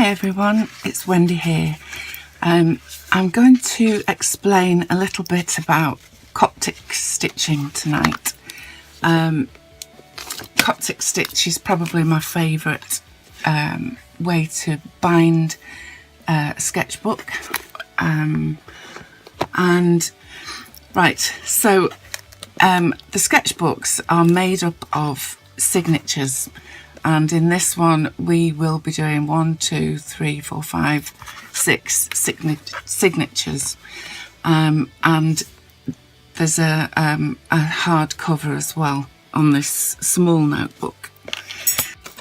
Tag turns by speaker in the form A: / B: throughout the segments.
A: Hi everyone, it's Wendy here. I'm going to explain a little bit about Coptic stitching tonight. Coptic stitch is probably my favourite way to bind a sketchbook. So the sketchbooks are made up of signatures, and in this one we will be doing 1, 2, 3, 4, 5, 6 signatures, and there's a hard cover as well on this small notebook.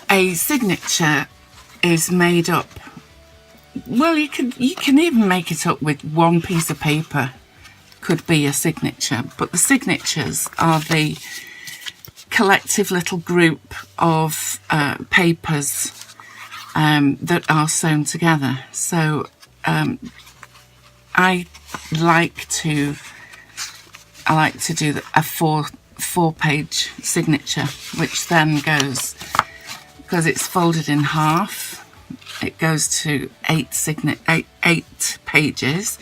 A: A signature is made up, well, you can even make it up with one piece of paper, could be a signature, but the signatures are the collective little group of papers that are sewn together. So I like to do a four-page signature, which then goes, because it's folded in half, it goes to 8 pages,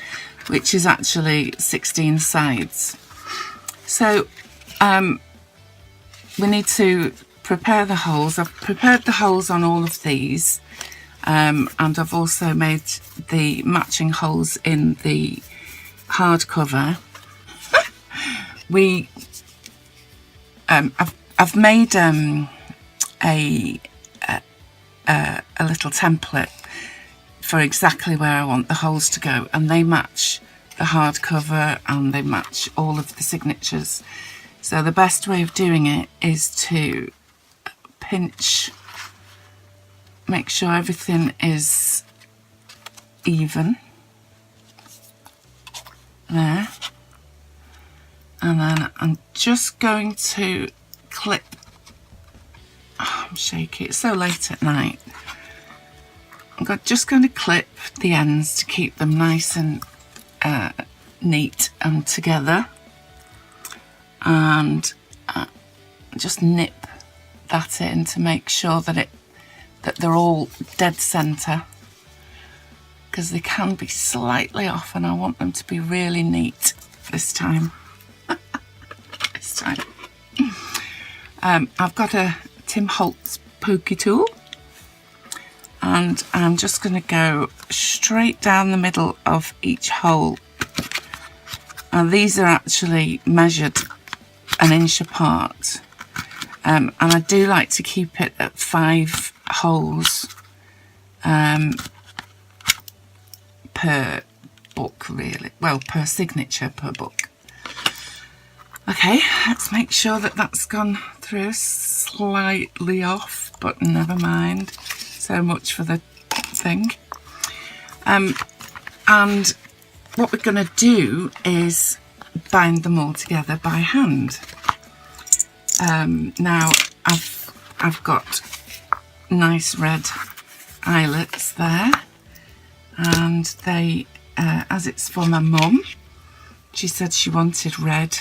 A: which is actually 16 sides. So we need to prepare the holes. I've prepared the holes on all of these, and I've also made the matching holes in the hardcover. I've made a little template for exactly where I want the holes to go, and they match the hardcover and they match all of the signatures. So the best way of doing it is to pinch, make sure everything is even there, and then I'm just going to clip. I'm shaky, it's so late at night. I'm just going to clip the ends to keep them nice and neat and together, and just nip that in to make sure that they're all dead centre, because they can be slightly off, and I want them to be really neat this time. I've got a Tim Holtz pokey tool, and I'm just going to go straight down the middle of each hole. And these are actually measured an inch apart, and I do like to keep it at 5 holes per book, really. Well, per signature per book. Okay, let's make sure that that's gone through. Slightly off, but never mind. So much for the thing. And what we're going to do is bind them all together by hand. Now I've got nice red eyelets there, and they, as it's for my mum, she said she wanted red.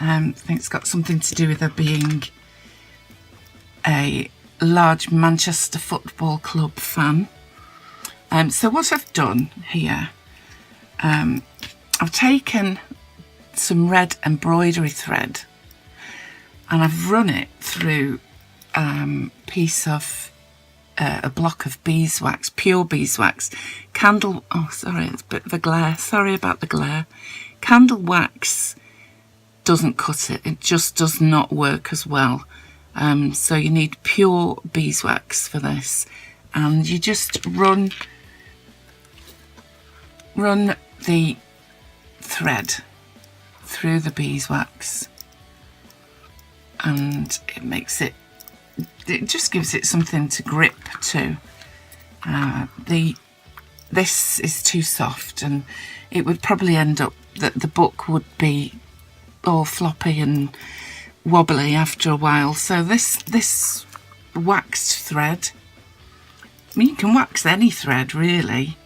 A: I think it's got something to do with her being a large Manchester Football Club fan. So what I've done here, I've taken some red embroidery thread and I've run it through a block of beeswax, pure beeswax, oh sorry, it's a bit of a glare, sorry about the glare. Candle wax doesn't cut it, it just does not work as well. So you need pure beeswax for this, and you just run the thread through the beeswax, and it just gives it something to grip to. This is too soft, and it would probably end up that the book would be all floppy and wobbly after a while. So this waxed thread, I mean, you can wax any thread really.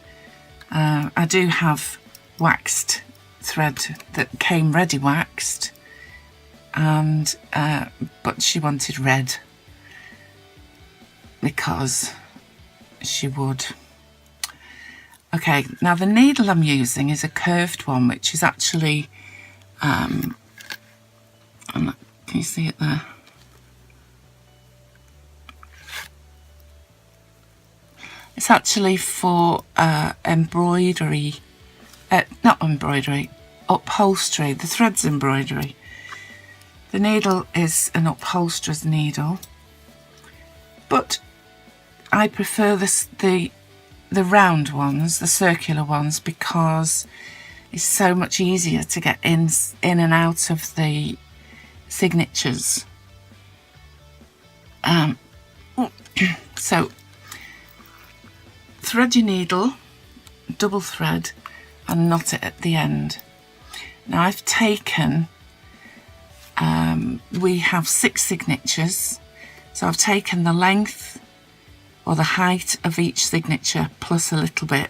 A: I do have waxed thread that came ready waxed, and but she wanted red because she would. Okay, now the needle I'm using is a curved one, which is actually, can you see it there? It's actually for embroidery, not embroidery, upholstery. The thread's embroidery. The needle is an upholsterer's needle, but I prefer the round ones, the circular ones, because it's so much easier to get in and out of the signatures. So thread your needle, double thread, and knot it at the end. Now I've taken, we have 6 signatures, so I've taken the length or the height of each signature plus a little bit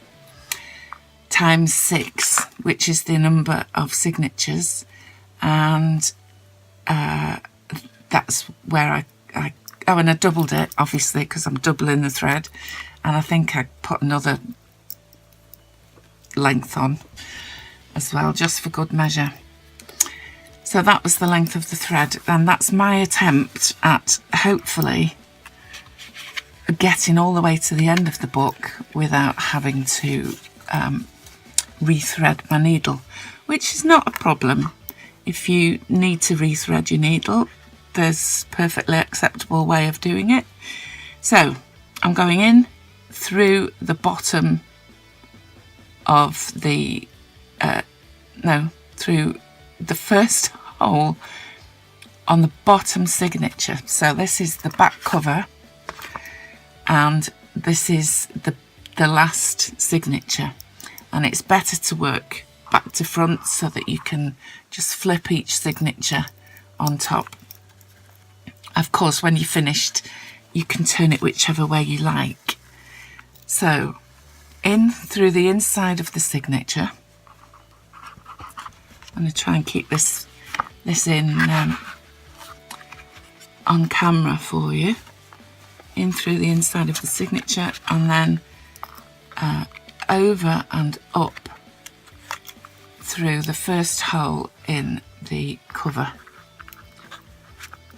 A: times 6, which is the number of signatures, and that's where I and I doubled it, obviously, because I'm doubling the thread, and I think I put another length on as well, just for good measure. So that was the length of the thread, and that's my attempt at hopefully getting all the way to the end of the book without having to rethread my needle, which is not a problem. If you need to rethread your needle, there's a perfectly acceptable way of doing it. So I'm going in through the bottom of the through the first hole on the bottom signature. So this is the back cover, and this is the last signature, and it's better to work back to front so that you can just flip each signature on top. Of course, when you're finished, you can turn it whichever way you like. So in through the inside of the signature. I'm going to try and keep this in on camera for you. In through the inside of the signature, and then over and up through the first hole in the cover.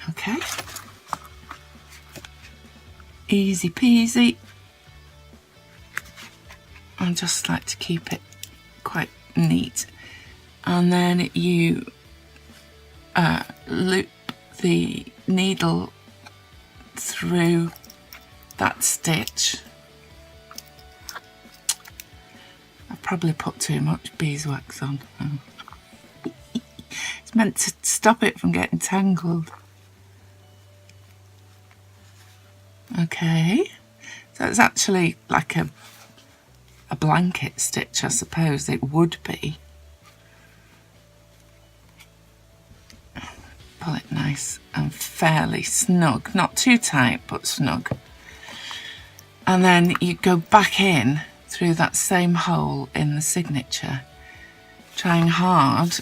A: Okay, easy peasy. I just like to keep it quite neat, and then you loop the needle through that stitch. I've probably put too much beeswax on. It's meant to stop it from getting tangled. Okay, so it's actually like a blanket stitch, I suppose it would be. Pull it nice and fairly snug, not too tight but snug, and then you go back in through that same hole in the signature, trying hard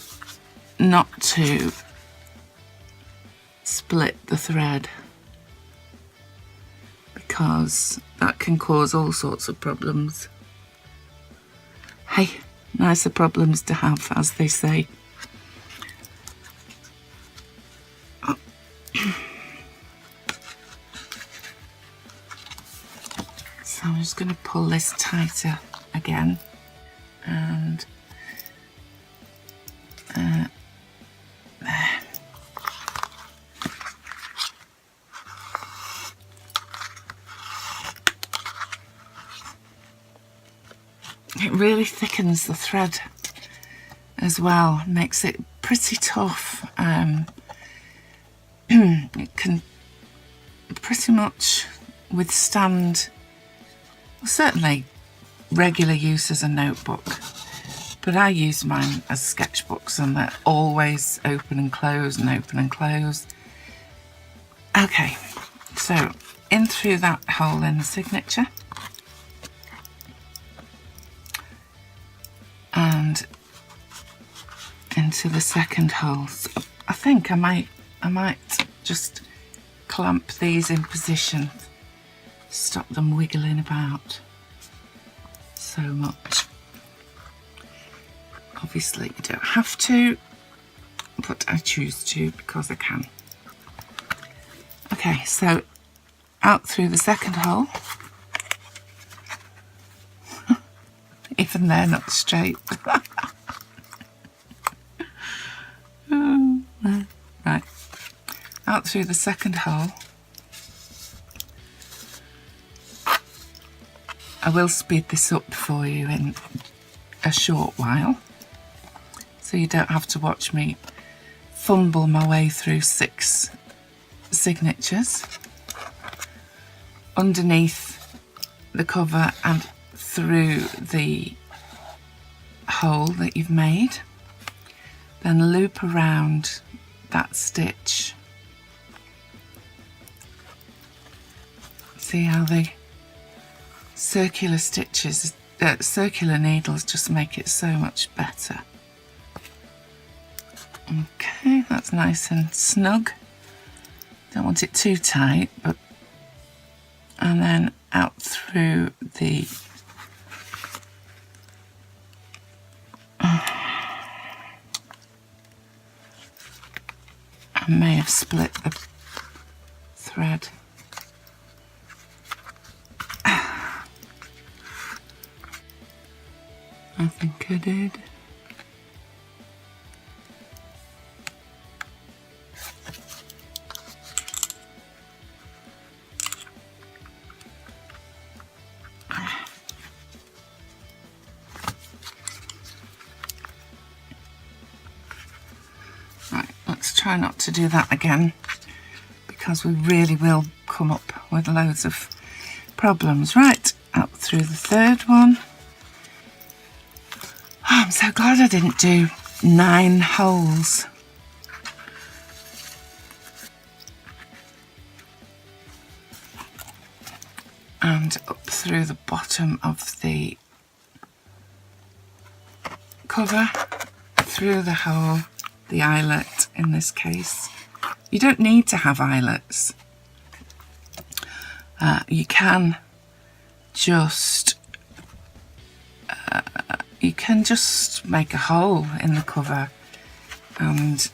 A: not to split the thread, because that can cause all sorts of problems. Hey, nicer problems to have, as they say. So I'm just going to pull this tighter again, and there. It really thickens the thread as well, makes it pretty tough. It can pretty much withstand, well, certainly regular use as a notebook, but I use mine as sketchbooks, and they're always open and close and open and close. Okay, so in through that hole in the signature, and into the second hole. So I think I might just clamp these in position stop them wiggling about so much. Obviously you don't have to, but I choose to because I can. Okay, so out through the second hole. Even they're not straight. Oh, no. Right, out through the second hole. I will speed this up for you in a short while, so you don't have to watch me fumble my way through 6 signatures. Underneath the cover and through the hole that you've made, then loop around that stitch. See how the circular stitches, circular needles just make it so much better. Okay, that's nice and snug. Don't want it too tight, but and then out through the I may have split the thread. I think I did. Right, let's try not to do that again, because we really will come up with loads of problems. Right, up through the third one. Oh, I'm so glad I didn't do 9 holes. And up through the bottom of the cover, through the hole, the eyelet in this case. You don't need to have eyelets. You can just make a hole in the cover, and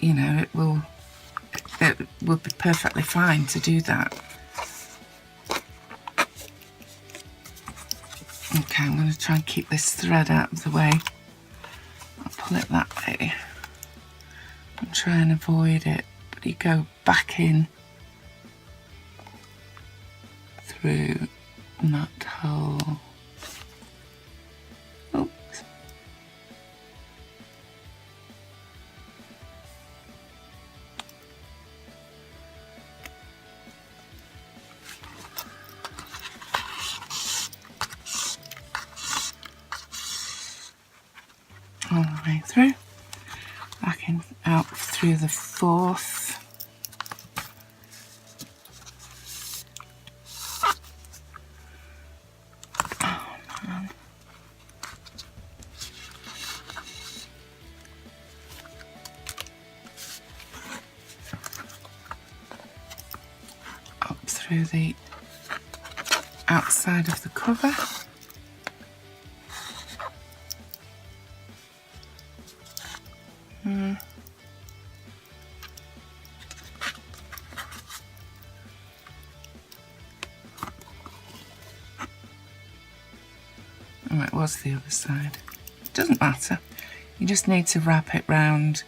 A: you know it will be perfectly fine to do that. Okay, I'm going to try and keep this thread out of the way. I'll pull it that way and try and avoid it, but you go back in through that hole. Oops. All the way through, back in, out through the fourth. Oh man. Up through the outside of the cover. Oh, it was the other side. It doesn't matter. You just need to wrap it round.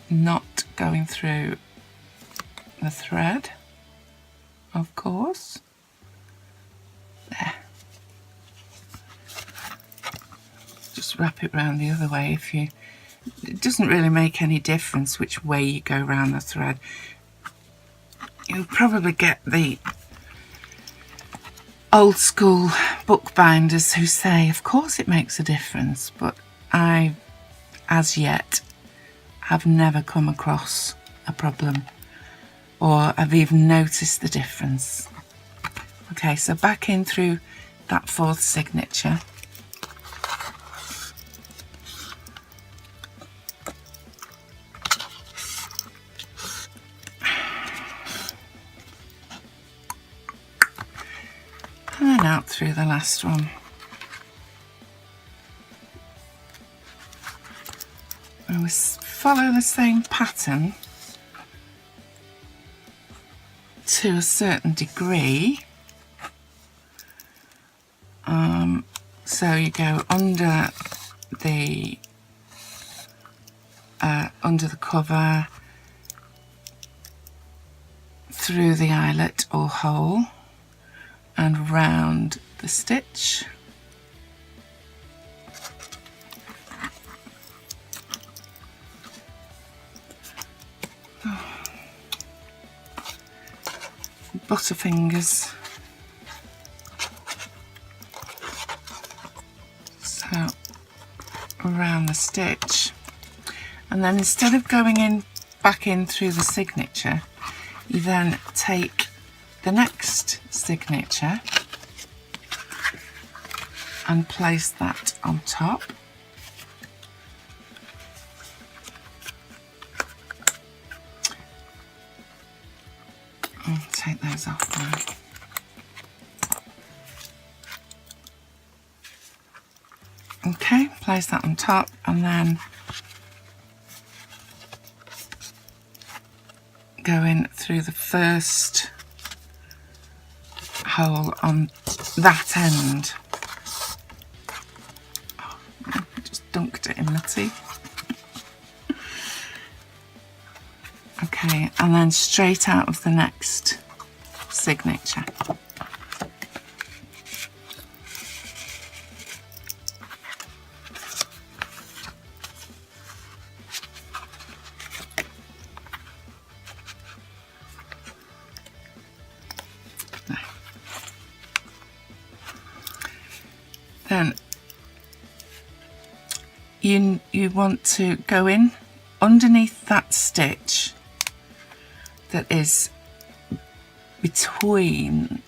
A: Not going through the thread, of course. There. Just wrap it round the other way if you... It doesn't really make any difference which way you go around the thread. You'll probably get the old school bookbinders who say, of course it makes a difference, but I, as yet, have never come across a problem, or I've even noticed the difference. Okay, so back in through that fourth signature. going out through the last one. And we follow the same pattern to a certain degree. So you go under the cover, through the eyelet or hole, and round the stitch. Butterfingers. So around the stitch, and then instead of going in back in through the signature, you then take the next signature and place that on top. I'll take those off now. Okay, place that on top, and then go in through the first hole on that end. Oh, I just dunked it in my tea. Okay, and then straight out of the next signature. Then you want to go in underneath that stitch that is between,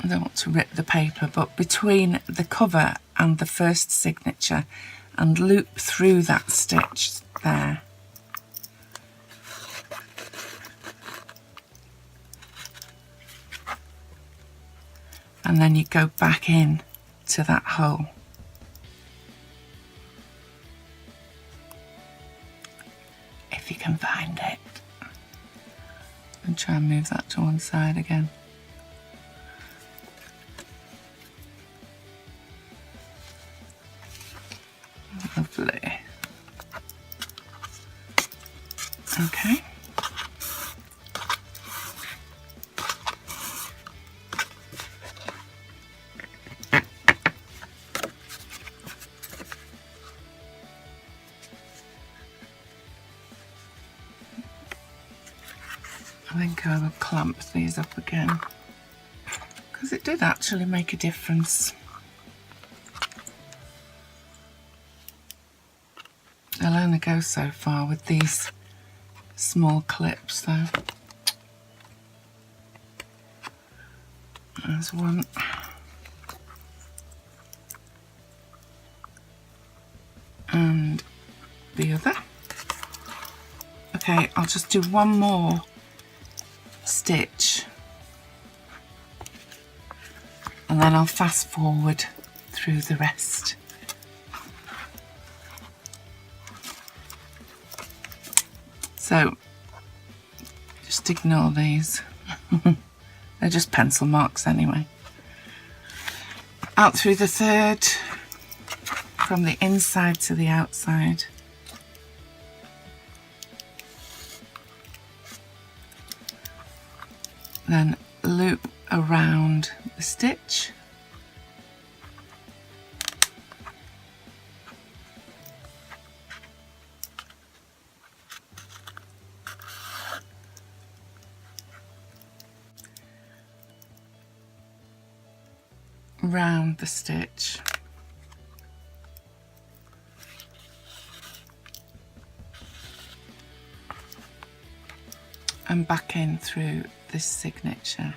A: I don't want to rip the paper, but between the cover and the first signature, and loop through that stitch there. And then you go back in to that hole. If you can find it. And try and move that to one side again. Lovely. Okay. I think I will clamp these up again, because it did actually make a difference. They'll only go so far with these small clips though. There's one. And the other. Okay, I'll just do one more stitch and then I'll fast forward through the rest. So just ignore these. They're just pencil marks anyway. Out through the third, from the inside to the outside. Then loop around the stitch. Round the stitch. And back in through this signature.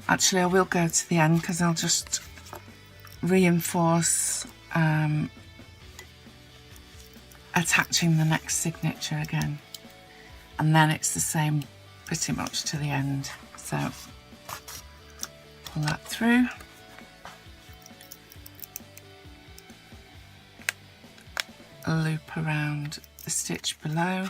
A: Actually, I will go to the end because I'll just reinforce attaching the next signature again, and then it's the same pretty much to the end. So pull that through, a loop around the stitch below,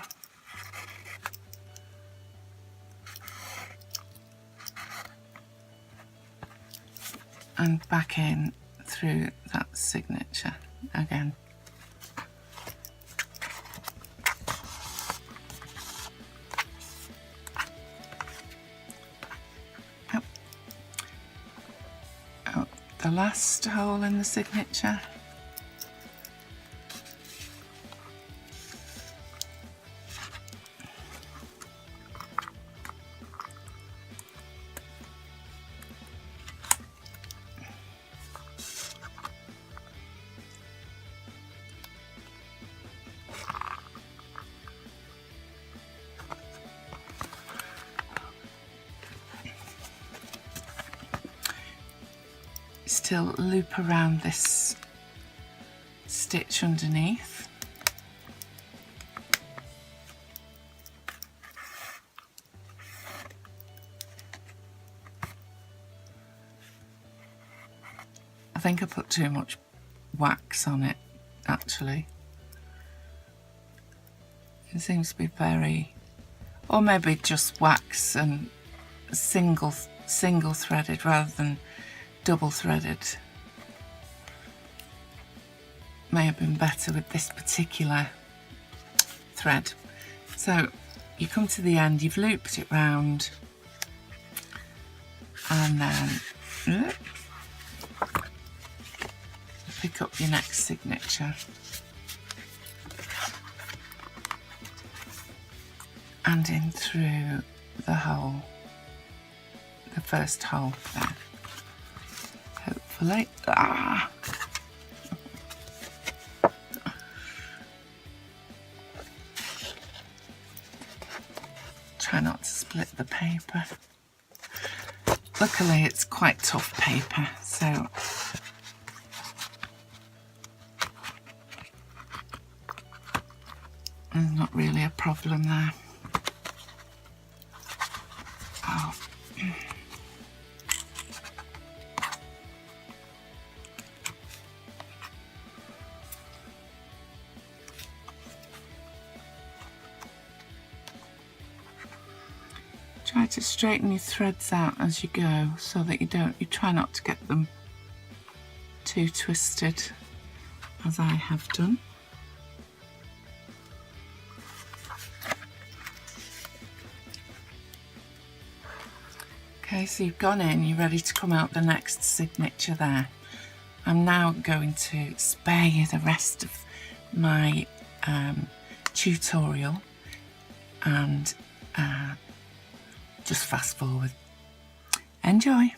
A: and back in through that signature again. Out the last hole in the signature. Still loop around this stitch underneath. I think I put too much wax on it, actually. It seems to be very, or maybe just wax and single threaded rather than double threaded. May have been better with this particular thread. So you come to the end, you've looped it round, and then pick up your next signature and in through the hole, the first hole there. Hopefully. Try not to split the paper. Luckily it's quite tough paper, so there's not really a problem there. Oh. Try to straighten your threads out as you go so that you try not to get them too twisted, as I have done. Okay, so you've gone in, you're ready to come out the next signature there. I'm now going to spare you the rest of my tutorial and just fast forward. Enjoy!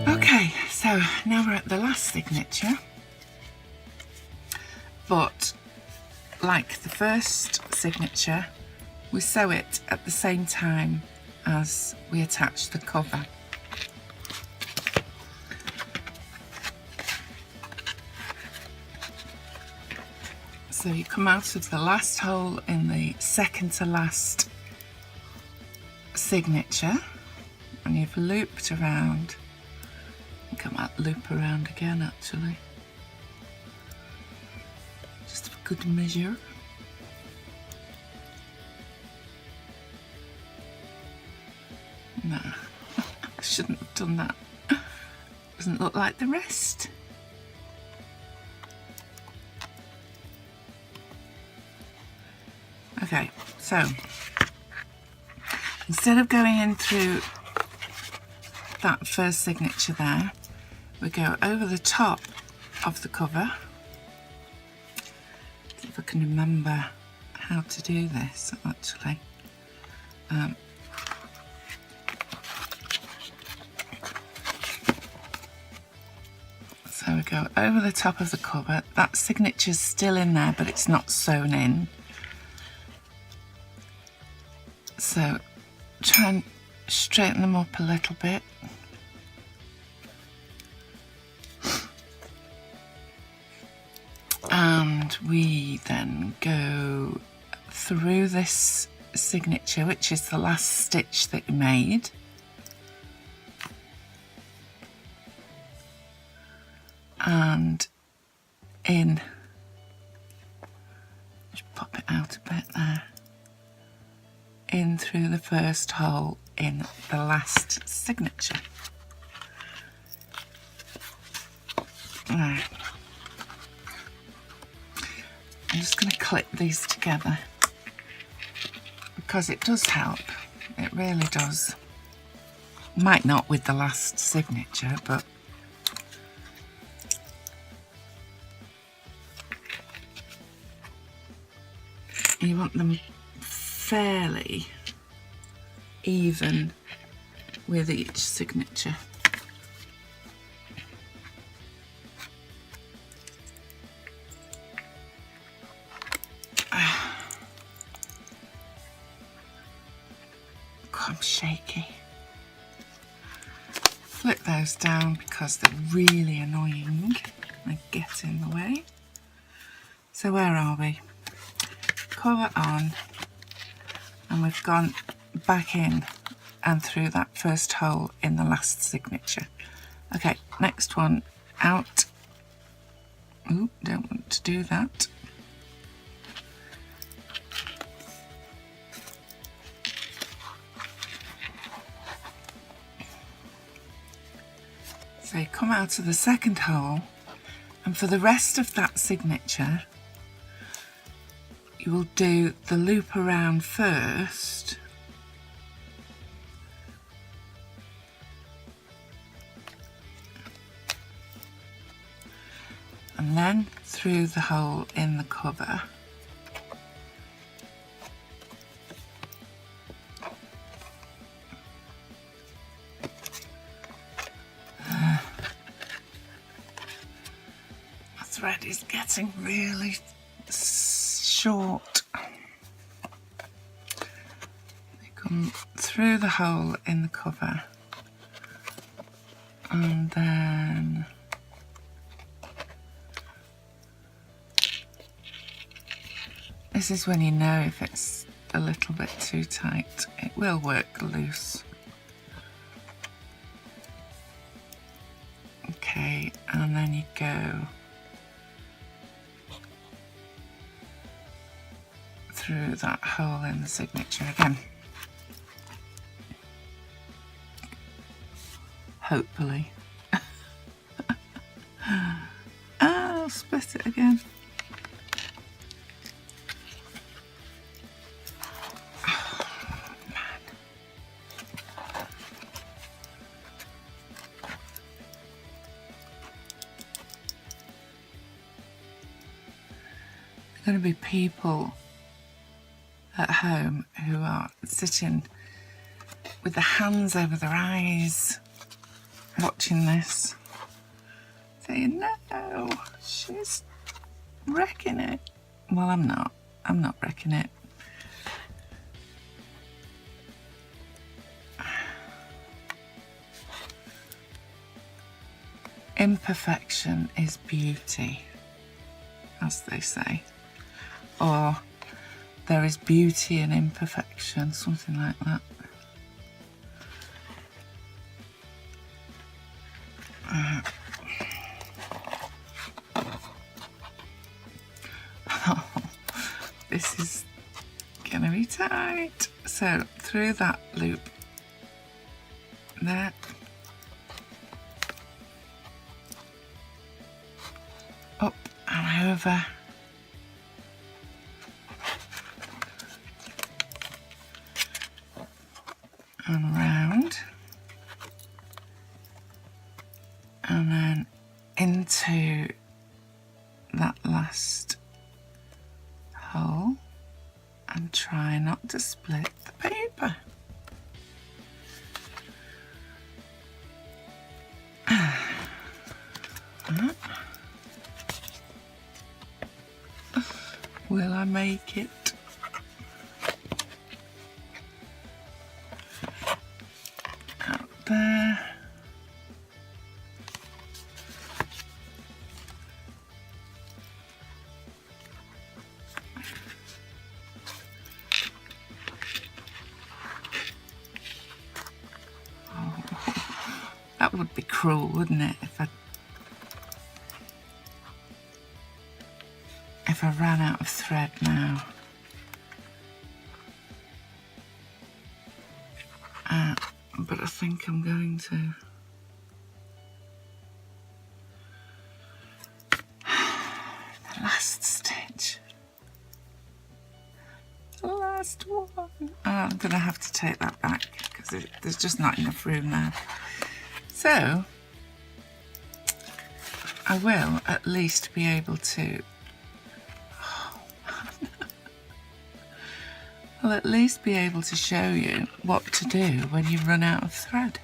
A: Okay, so now we're at the last signature, but like the first signature, we sew it at the same time as we attach the cover. So you come out of the last hole in the second to last signature and you've looped around. I think I might loop around again actually, just for good measure. No, I shouldn't have done that. Doesn't look like the rest. Okay, so instead of going in through that first signature there, we go over the top of the cover. See if I can remember how to do this actually. So we go over the top of the cover. That signature's still in there, but it's not sewn in. So try and straighten them up a little bit. And we then go through this signature, which is the last stitch that you made. And in, just pop it out a bit there, in through the first hole in the last signature. Now, I'm just going to clip these together because it does help, it really does. Might not with the last signature, but you want them fairly even with each signature. I'm shaky. Flip those down because they're really annoying. They get in the way. So where are we? Cover on, and we've gone back in and through that first hole in the last signature. Okay, next one out. Ooh, don't want to do that. So you come out of the second hole, and for the rest of that signature you will do the loop around first, and then through the hole in the cover. My thread is getting really short. You come through the hole in the cover, and then this is when you know if it's a little bit too tight. It will work loose. Okay, and then you go through that hole in the signature again. Hopefully. I'll split it again. Oh, man. There are going to be people at home who are sitting with their hands over their eyes watching this, saying, no, she's wrecking it. Well, I'm not wrecking it. Imperfection is beauty, as they say. or there is beauty in imperfection, something like that. This is gonna be tight. So through that loop there, up and over, and round, and then into that last hole, and try not to split the paper. Will I make it? Out there. That would be cruel, wouldn't it, if I ran out of thread now. But I think I'm going to. The last stitch. The last one. Oh, I'm going to have to take that back because there's just not enough room there. So, I will at least be able to, I'll at least be able to show you what to do when you run out of thread.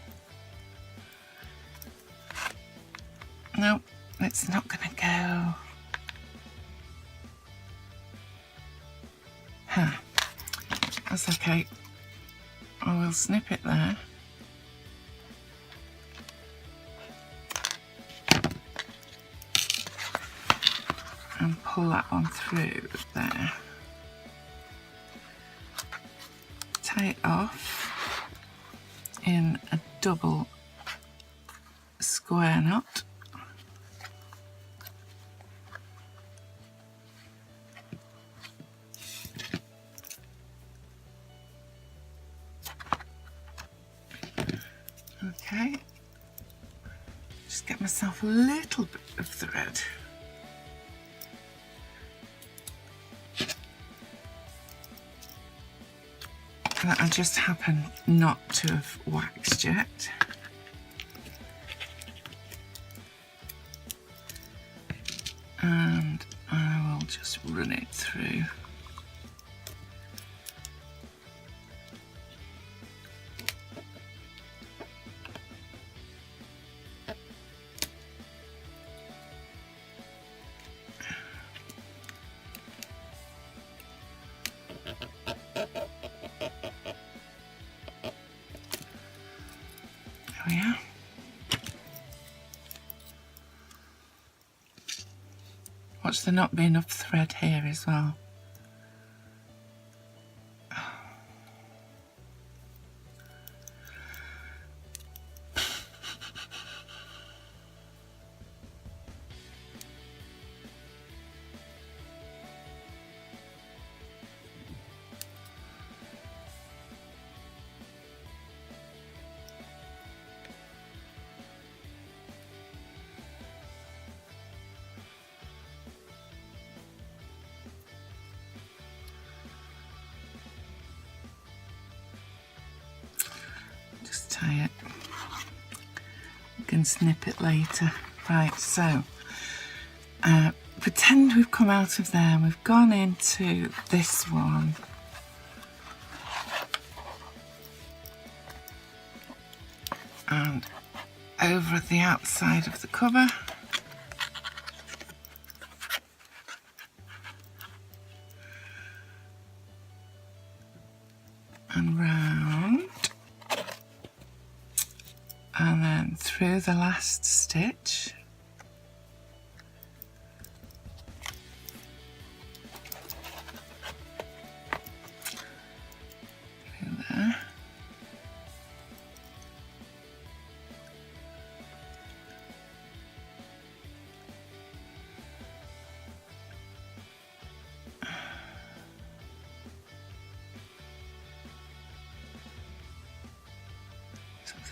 A: No, it's not going to go. Huh. That's okay. I will snip it there. And pull that one through there. Tie it off in a double square knot. Okay, just get myself a little bit of thread. That I just happen not to have waxed yet. And I will just run it through. There we are. Watch there not be enough thread here as well. Tie it. You can snip it later. Right, so pretend we've come out of there and we've gone into this one. And over at the outside of the cover. And round. And then through the last stitch.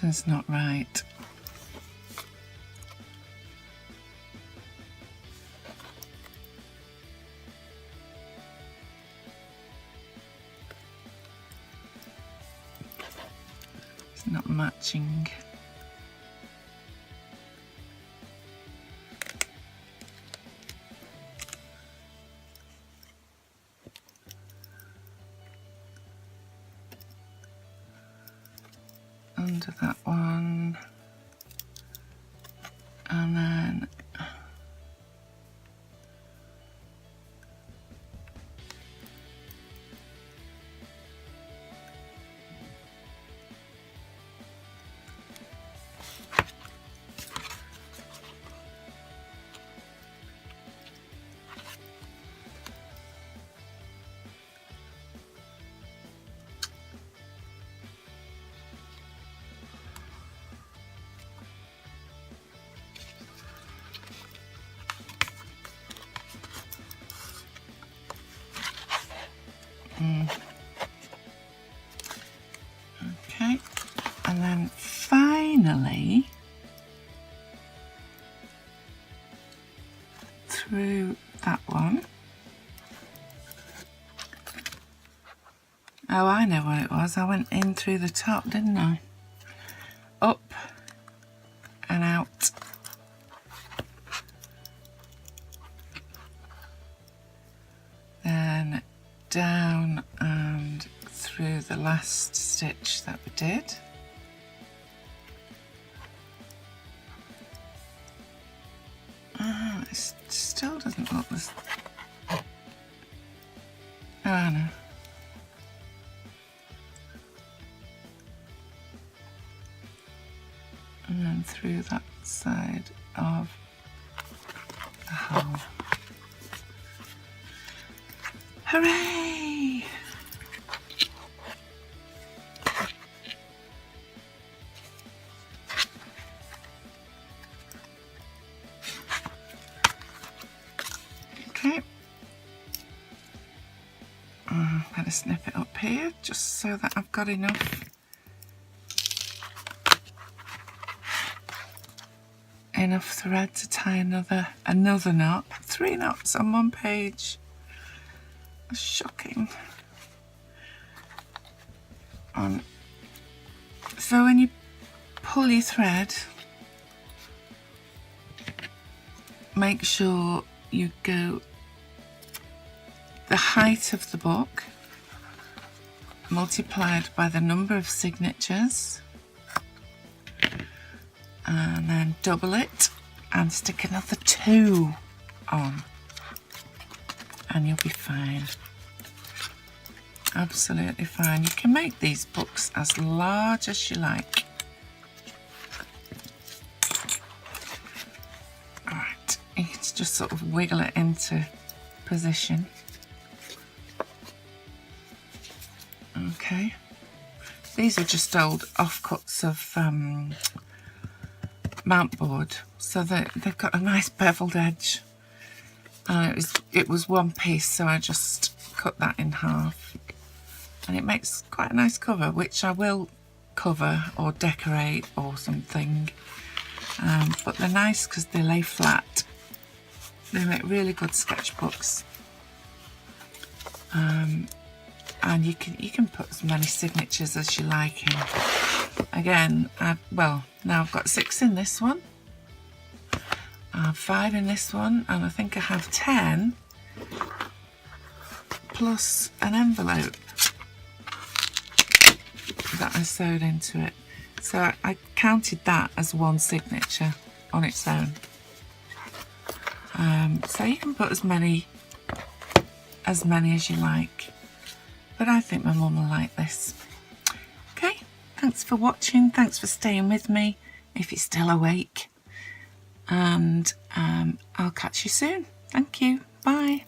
A: Something's not right. It's not matching. Under that one, and then okay, and then finally through that one. Oh, I know what it was. I went in through the top, didn't I? Up and out. Then down and through the last stitch that we did. It still doesn't look this. Oh, no. And then through that side of the hole. Hooray! Okay. I'm going to snip it up here just so that I've got enough thread to tie another knot. 3 knots on one page. That's shocking. So when you pull your thread, make sure you go the height of the book multiplied by the number of signatures, and then double it and stick another 2 on, and you'll be fine. Absolutely fine. You can make these books as large as you like. Alright, you can just sort of wiggle it into position. Okay, these are just old offcuts of mount board, so they've got a nice beveled edge. It was one piece, so I just cut that in half, and it makes quite a nice cover, which I will cover or decorate or something. But they're nice because they lay flat. They make really good sketchbooks. And you can put as many signatures as you like in. Again, well, now I've got 6 in this one, 5 in this one, and I think I have 10 plus an envelope that I sewed into it. So I counted that as one signature on its own. So you can put as many as you like. But I think my mum will like this. Okay, thanks for watching. Thanks for staying with me, if you're still awake. And I'll catch you soon. Thank you. Bye.